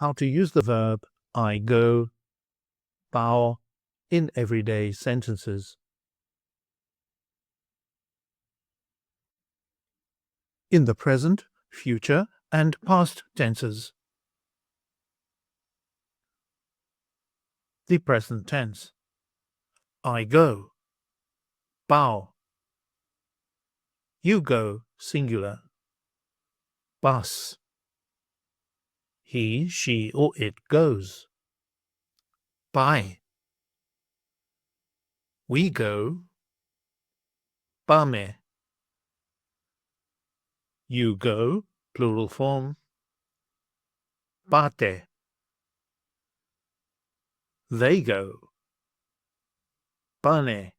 how to use the verb I go, πάω in everyday sentences. In the present, future, and past tenses. The present tense. I go. πάω. You go, singular. Bus. He, she, or it goes. Πάει. We go. Πάμε. You go, plural form. Πάτε. They go. Πάνε.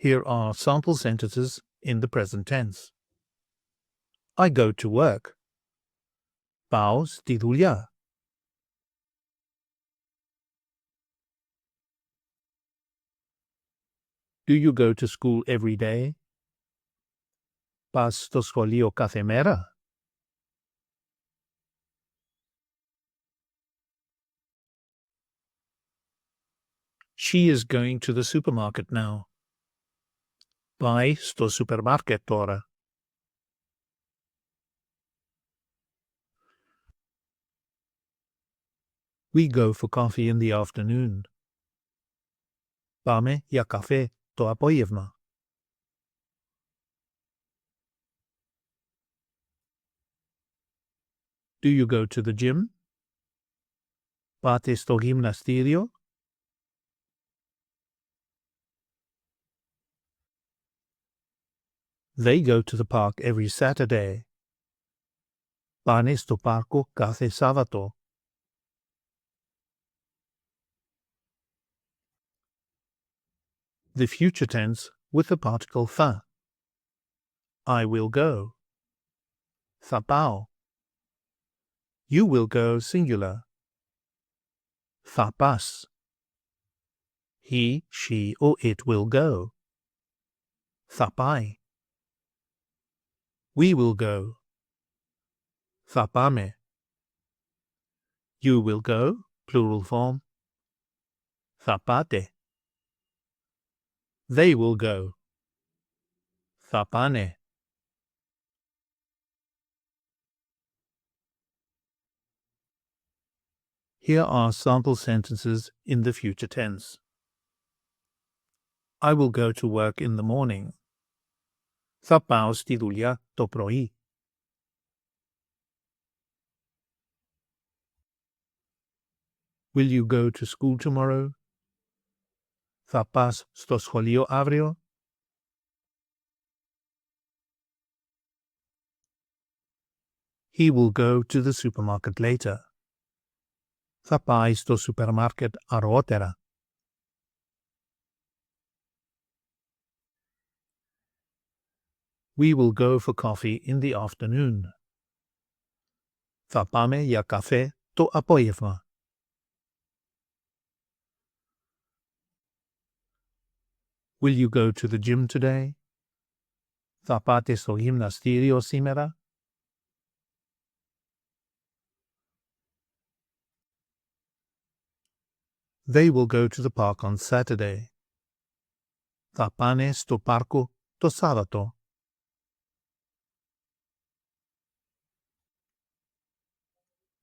Here are sample sentences in the present tense. I go to work. Πάω στη δουλειά. Do you go to school every day? Πας στο σχολείο κάθε μέρα? She is going to the supermarket now. Πάει στο σούπερ μάρκετ τώρα. We go for coffee in the afternoon. Πάμε για καφέ το απόγευμα. Do you go to the gym? Πάτε στο γυμναστήριο? They go to the park every Saturday. Πάνε στο πάρκο κάθε Σάββατο. The future tense with the particle θα. I will go. Θα πάω. You will go, singular. Θα πας. He, she, or it will go. Θα πάει. We will go. Θα πάμε. You will go, plural form. Θα πάτε. They will go. Θα πάνε. Here are sample sentences in the future tense. I will go to work in the morning. Θα πάω στη δουλειά το πρωί. Will you go to school tomorrow? Θα πας στο σχολείο αύριο? He will go to the supermarket later. Θα πάει στο σούπερ μάρκετ αργότερα. We will go for coffee in the afternoon. Θα πάμε για καφέ το απόγευμα. Will you go to the gym today? Θα πάτε στο γυμναστήριο σήμερα? They will go to the park on Saturday. Θα πάνε στο πάρκο το Σάββατο.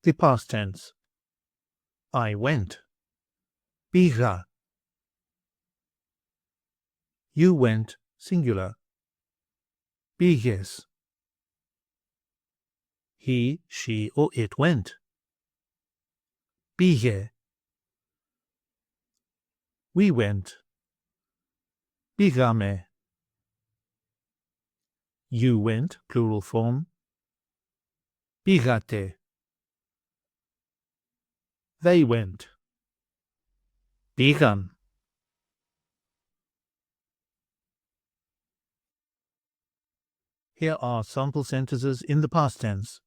The past tense. I went. Πήγα. You went, singular. Πήγες. He, she, or it went. Πήγε. We went. Πήγαμε. You went, plural form. Πήγατε. They went. Πήγαν. Here are sample sentences in the past tense.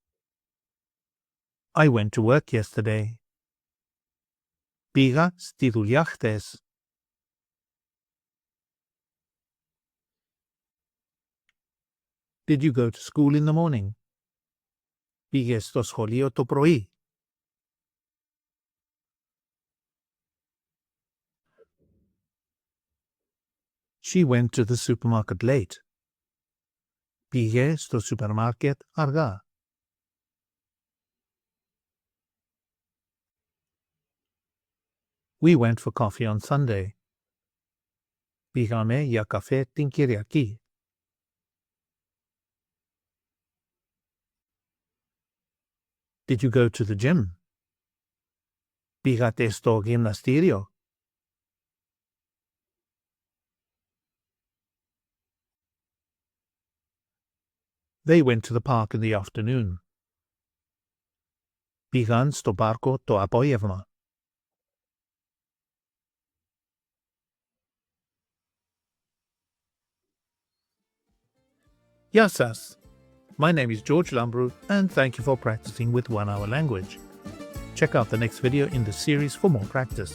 I went to work yesterday. Πήγα στη δουλειά χτες. Did you go to school in the morning? Πήγες στο σχολείο το πρωί. She went to the supermarket late. Πήγε στο σούπερ μάρκετ αργά. We went for coffee on Sunday. Πήγαμε για καφέ την Κυριακή. Did you go to the gym? Πήγατε στο γυμναστήριο. They went to the park in the afternoon. Πήγαν στο πάρκο το απόγευμα. Γεια σας. My name is George Lambrew and thank you for practicing with 1 Hour Language. Check out the next video in the series for more practice.